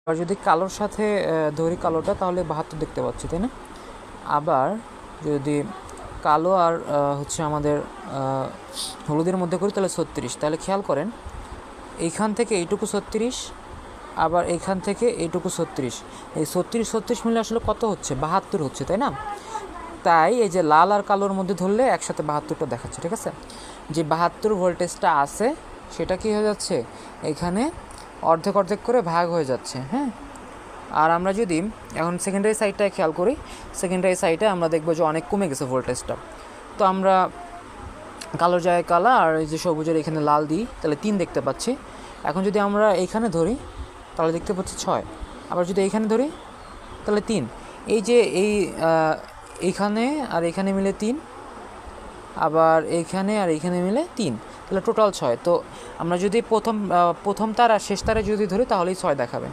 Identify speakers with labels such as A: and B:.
A: আর যদি কালোর সাথে ধরি কালোটা, তাহলে 72 দেখতে পাচ্ছি, তাই না? আবার যদি কালো আর হচ্ছে আমাদের হলুদের মধ্যে করি, তাহলে 36। তাহলে খেয়াল করেন, এইখান থেকে এইটুকু 36, আবার এইখান থেকে এইটুকু 36, এই 36 মিলে আসলে কত হচ্ছে? 72 হচ্ছে, তাই না? তাই এই যে লাল আর কালোর মধ্যে ধরলে একসাথে 72টা দেখাচ্ছে, ঠিক আছে? যে 72 ভোল্টেজটা আছে সেটা কি হয়ে যাচ্ছে, এখানে অর্ধেক অর্ধেক করে ভাগ হয়ে যাচ্ছে। হ্যাঁ, আর আমরা যদি এখন সেকেন্ডারি সাইডটায় খেয়াল করি, সেকেন্ডারি সাইডে আমরা দেখবো যে অনেক কমে গেছে ভোল্টেজটা। তো আমরা কালোর জায়গায় কালা আর এই যে সবুজের এখানে লাল দিই, তাহলে 3 দেখতে পাচ্ছি। এখন যদি আমরা এইখানে ধরি, তাহলে দেখতে পাচ্ছি 6। আবার যদি এইখানে ধরি, তাহলে 3। এই যে এইখানে আর এখানে মিলে 3, আবার এইখানে আর এইখানে মিলে 3, তাহলে টোটাল 6। তো আমরা যদি প্রথম তার আর শেষ তারে যদি ধরি, তাহলেই 6 দেখাবে।